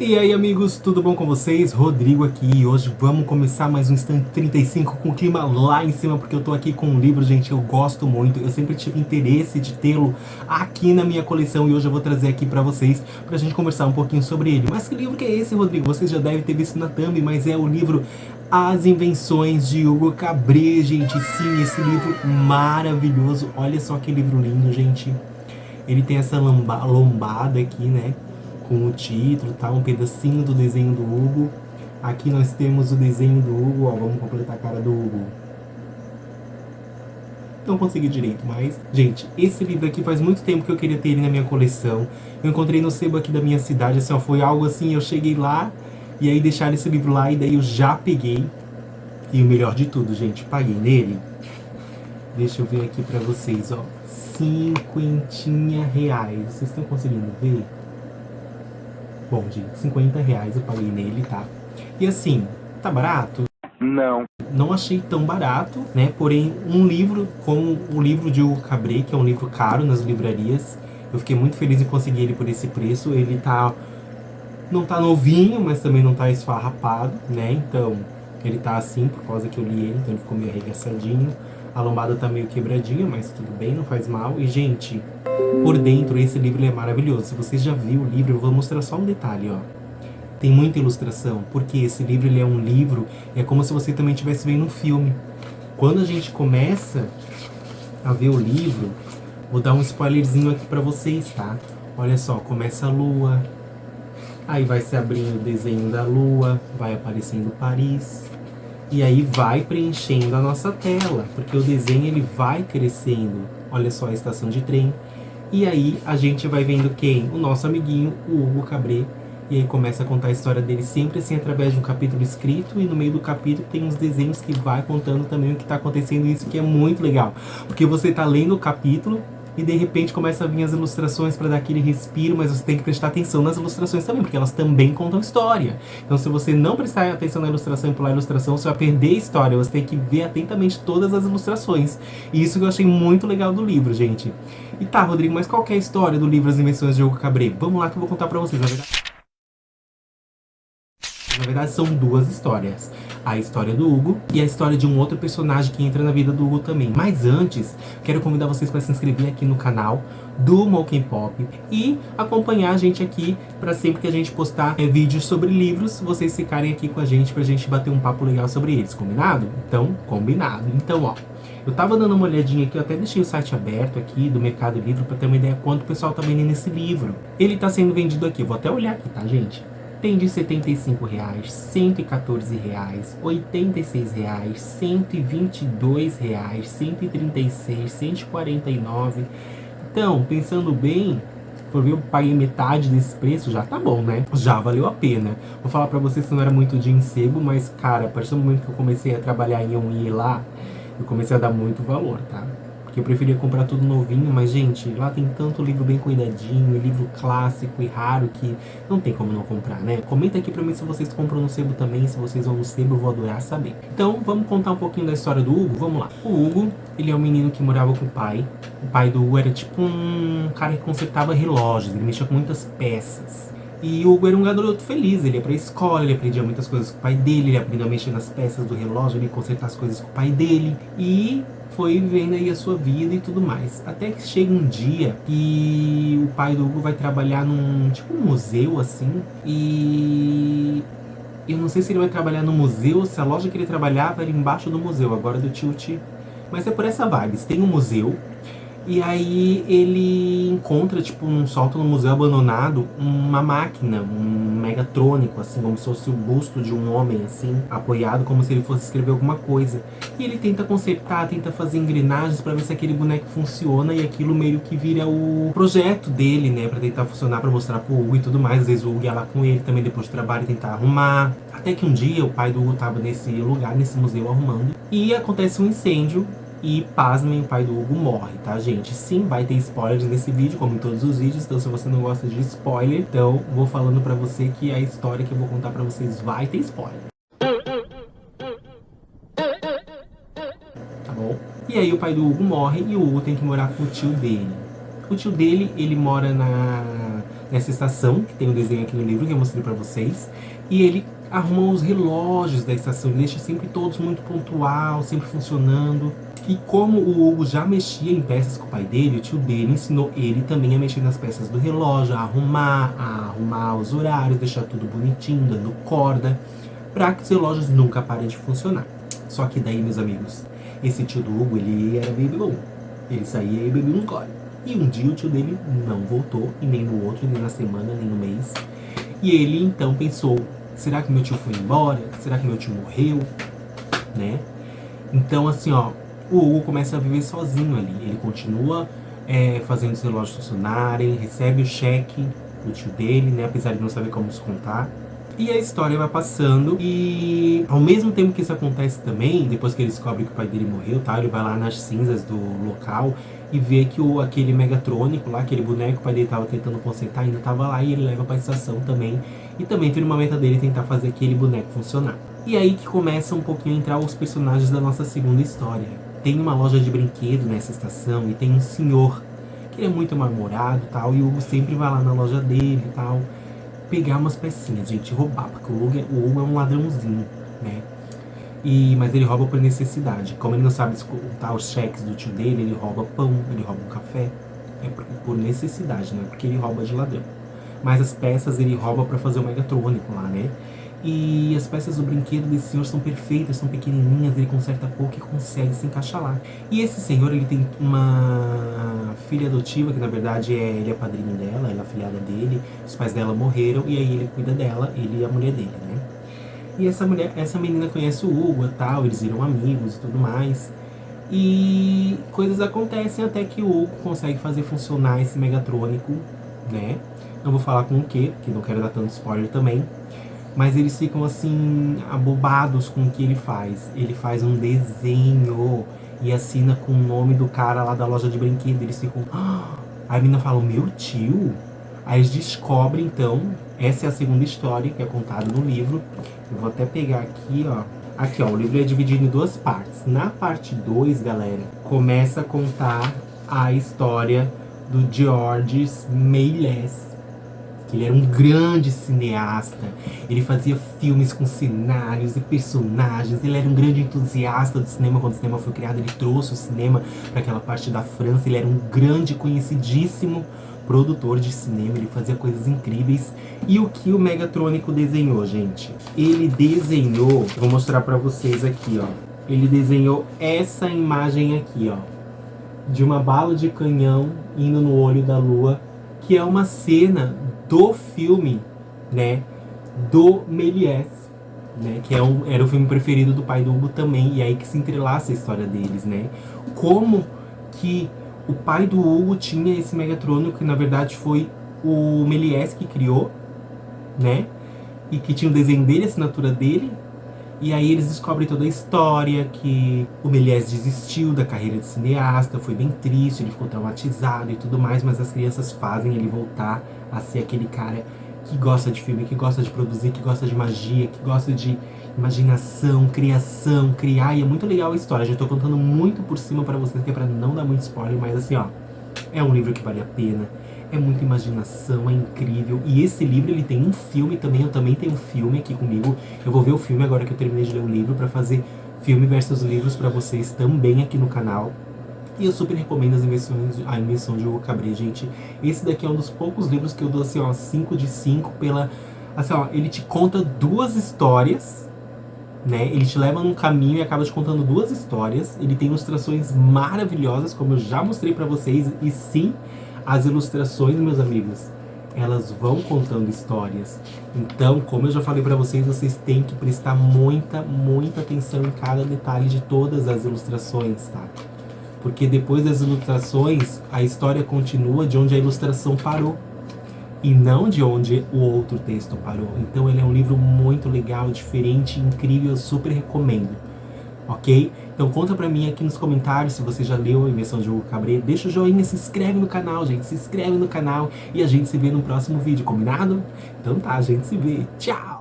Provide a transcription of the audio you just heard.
E aí amigos, tudo bom com vocês? Rodrigo aqui e hoje vamos começar mais um Stand 35 com o clima lá em cima, porque eu tô aqui com um livro, gente, eu gosto muito, eu sempre tive interesse de tê-lo aqui na minha coleção e hoje eu vou trazer aqui pra vocês, pra gente conversar um pouquinho sobre ele. Mas que livro que é esse, Rodrigo? Vocês já devem ter visto na thumb, mas é o livro As Invenções de Hugo Cabret, gente. Sim, esse livro maravilhoso, olha só que livro lindo, gente. Ele tem essa lombada aqui, né? Com o título, tá? Um pedacinho do desenho do Hugo. Aqui nós temos o desenho do Hugo, ó. Vamos completar a cara do Hugo. Não consegui direito, mas... Gente, esse livro aqui faz muito tempo que eu queria ter ele na minha coleção. Eu encontrei no sebo aqui da minha cidade, assim, ó. Foi algo assim, eu cheguei lá e aí deixaram esse livro lá e daí eu já peguei. E o melhor de tudo, gente, paguei nele. Deixa eu ver aqui pra vocês, ó. R$50. Vocês estão conseguindo ver? Bom, gente, R$50 eu paguei nele, tá? E assim, tá barato? Não. Não achei tão barato, né? Porém, um livro como o livro de Hugo Cabret, que é um livro caro nas livrarias, eu fiquei muito feliz em conseguir ele por esse preço. Ele tá... não tá novinho, mas também não tá esfarrapado, né? Então, ele tá assim, por causa que eu li ele, então ele ficou meio arregaçadinho. A lombada tá meio quebradinha, mas tudo bem, não faz mal. E, gente, por dentro, esse livro é maravilhoso. Se vocês já viram o livro, eu vou mostrar só um detalhe, ó. Tem muita ilustração, porque esse livro, ele é um livro, é como se você também estivesse vendo um filme. Quando a gente começa a ver o livro, vou dar um spoilerzinho aqui pra vocês, tá? Olha só, começa a lua, aí vai se abrindo o desenho da lua, vai aparecendo Paris, e aí vai preenchendo a nossa tela, porque o desenho ele vai crescendo. Olha só a estação de trem. E aí a gente vai vendo quem? O nosso amiguinho, o Hugo Cabret. E aí começa a contar a história dele sempre assim através de um capítulo escrito. E no meio do capítulo tem uns desenhos que vai contando também o que está acontecendo. Isso que é muito legal. Porque você está lendo o capítulo e de repente começa a vir as ilustrações para dar aquele respiro, mas você tem que prestar atenção nas ilustrações também, porque elas também contam história. Então se você não prestar atenção na ilustração e pular a ilustração, você vai perder a história. Você tem que ver atentamente todas as ilustrações. E isso que eu achei muito legal do livro, gente. E tá, Rodrigo, mas qual que é a história do livro As Invenções de Hugo Cabret? Vamos lá que eu vou contar pra vocês, na verdade são duas histórias. A história do Hugo e a história de um outro personagem que entra na vida do Hugo também. Mas antes, quero convidar vocês para se inscrever aqui no canal do Moken Pop e acompanhar a gente aqui para sempre que a gente postar vídeos sobre livros, vocês ficarem aqui com a gente pra gente bater um papo legal sobre eles, combinado? Então, combinado. Então, ó, eu tava dando uma olhadinha aqui, eu até deixei o site aberto aqui do Mercado Livre para ter uma ideia quanto o pessoal tá vendendo esse livro. Ele tá sendo vendido aqui, vou até olhar aqui, tá, gente? Tem de R$75, R$114, R$86, R$122, R$136, R$149. Então, pensando bem, por ver, eu paguei metade desse preço, já tá bom, né? Já valeu a pena. Vou falar pra vocês que não era muito de encebo, mas, cara, a partir do momento que eu comecei a trabalhar em um ir lá, eu comecei a dar muito valor, tá? Porque eu preferia comprar tudo novinho, mas, gente, lá tem tanto livro bem cuidadinho, livro clássico e raro que não tem como não comprar, né? Comenta aqui pra mim se vocês compram no sebo também, se vocês vão no sebo, eu vou adorar saber. Então, vamos contar um pouquinho da história do Hugo? Vamos lá. O Hugo, ele é um menino que morava com o pai. O pai do Hugo era tipo um cara que consertava relógios, ele mexia com muitas peças. E o Hugo era um garoto feliz, ele ia pra escola, ele aprendia muitas coisas com o pai dele, ele aprendeu a mexer nas peças do relógio, ele ia consertar as coisas com o pai dele. E foi vivendo aí a sua vida e tudo mais. Até que chega um dia que o pai do Hugo vai trabalhar num, tipo um museu assim. E eu não sei se ele vai trabalhar no museu ou se a loja que ele trabalhava era embaixo do museu, agora do tilt. Mas é por essa vibe, tem um museu. E aí ele encontra, tipo, num sótão no museu abandonado, uma máquina, um megatrônico, assim, como se fosse o busto de um homem, assim, apoiado, como se ele fosse escrever alguma coisa. E ele tenta consertar, tenta fazer engrenagens pra ver se aquele boneco funciona, e aquilo meio que vira o projeto dele, né, pra tentar funcionar, pra mostrar pro Hugo e tudo mais. Às vezes o Hugo ia lá com ele também depois do trabalho tentar arrumar. Até que um dia o pai do Hugo tava nesse lugar, nesse museu, arrumando, e acontece um incêndio. E, pasmem, o pai do Hugo morre, tá, gente? Sim, vai ter spoilers nesse vídeo, como em todos os vídeos. Então, se você não gosta de spoiler, então vou falando pra você que a história que eu vou contar pra vocês vai ter spoiler. Tá bom? E aí o pai do Hugo morre e o Hugo tem que morar com o tio dele. O tio dele, ele mora nessa estação, que tem um desenho aqui no livro que eu mostrei pra vocês. E ele arruma os relógios da estação, ele deixa sempre todos muito pontual, sempre funcionando. E como o Hugo já mexia em peças com o pai dele, o tio dele ensinou ele também a mexer nas peças do relógio, a arrumar os horários, deixar tudo bonitinho, dando corda, para que os relógios nunca parem de funcionar. Só que daí, meus amigos, esse tio do Hugo, ele era meio bebum. Ele saía e bebia um gole. E um dia o tio dele não voltou, e nem no outro, nem na semana, nem no mês. E ele então pensou, será que meu tio foi embora? Será que meu tio morreu? Né? Então assim, ó, o Hugo começa a viver sozinho ali. Ele continua fazendo os relógios funcionarem, recebe o cheque do tio dele, né? Apesar de não saber como descontar. E a história vai passando e ao mesmo tempo que isso acontece também, depois que ele descobre que o pai dele morreu, tá? Ele vai lá nas cinzas do local e vê que aquele Megatrônico lá, aquele boneco que o pai dele tava tentando consertar, ainda tava lá, e ele leva pra estação também. E também vira uma meta dele tentar fazer aquele boneco funcionar. E aí que começa um pouquinho a entrar os personagens da nossa segunda história. Tem uma loja de brinquedo nessa estação e tem um senhor que ele é muito mal-humorado e tal, e o Hugo sempre vai lá na loja dele e tal, pegar umas pecinhas, gente, roubar, porque o Hugo é um ladrãozinho, né? Mas ele rouba por necessidade. Como ele não sabe contar os cheques do tio dele, ele rouba pão, ele rouba um café. É por necessidade, não é porque ele rouba de ladrão. Mas as peças ele rouba pra fazer o Megatrônico lá, né? E as peças do brinquedo desse senhor são perfeitas, são pequenininhas, ele conserta pouco e consegue se encaixar lá. E esse senhor, ele tem uma filha adotiva, que na verdade ele é padrinho dela, ela é a afilhada dele, os pais dela morreram, e aí ele cuida dela, ele e a mulher dele, né? E essa menina conhece o Hugo e tal, eles viram amigos e tudo mais. E coisas acontecem até que o Hugo consegue fazer funcionar esse Megatrônico, né? Não vou falar com o quê, porque não quero dar tanto spoiler também. Mas eles ficam assim, abobados com o que ele faz. Ele faz um desenho e assina com o nome do cara lá da loja de brinquedo. Eles ficam... Aí a menina fala, meu tio? Aí eles descobrem, então, essa é a segunda história que é contada no livro. Eu vou até pegar aqui, ó. Aqui, ó, o livro é dividido em duas partes. Na parte 2, galera, começa a contar a história do Georges Méliès. Ele era um grande cineasta, ele fazia filmes com cenários e personagens, ele era um grande entusiasta do cinema. Quando o cinema foi criado, ele trouxe o cinema para aquela parte da França. Ele era um grande, conhecidíssimo produtor de cinema, ele fazia coisas incríveis. E o que o Megatrônico desenhou, gente? Ele desenhou, vou mostrar para vocês aqui, ó. Ele desenhou essa imagem aqui, ó, de uma bala de canhão indo no olho da lua, que é uma cena do filme, né, do Méliès, né, que era o filme preferido do pai do Hugo também, e aí que se entrelaça a história deles, né. Como que o pai do Hugo tinha esse Megatrônico, que na verdade foi o Méliès que criou, né, e que tinha o desenho dele, a assinatura dele. E aí eles descobrem toda a história, que o Méliès desistiu da carreira de cineasta, foi bem triste, ele ficou traumatizado e tudo mais, mas as crianças fazem ele voltar a ser aquele cara que gosta de filme, que gosta de produzir, que gosta de magia, que gosta de imaginação, criação, criar. E é muito legal a história, já tô contando muito por cima pra vocês, que é pra não dar muito spoiler, mas assim, ó, é um livro que vale a pena. É muita imaginação, é incrível. E esse livro, ele tem um filme também. Eu também tenho um filme aqui comigo. Eu vou ver o filme agora que eu terminei de ler o livro, pra fazer filme versus livros pra vocês também aqui no canal. E eu super recomendo a Invenção de Hugo Cabret, gente. Esse daqui é um dos poucos livros que eu dou, assim, ó, 5 de 5 pela... Assim, ó, ele te conta duas histórias, né? Ele te leva num caminho e acaba te contando duas histórias. Ele tem ilustrações maravilhosas, como eu já mostrei pra vocês. E sim, as ilustrações, meus amigos, elas vão contando histórias. Então, como eu já falei pra vocês, vocês têm que prestar muita, muita atenção em cada detalhe de todas as ilustrações, tá? Porque depois das ilustrações, a história continua de onde a ilustração parou, e não de onde o outro texto parou. Então ele é um livro muito legal, diferente, incrível, eu super recomendo. Ok? Então conta pra mim aqui nos comentários se você já leu a Invenção de Hugo Cabret. Deixa o joinha, se inscreve no canal, gente. Se inscreve no canal e a gente se vê no próximo vídeo, combinado? Então tá, a gente se vê. Tchau!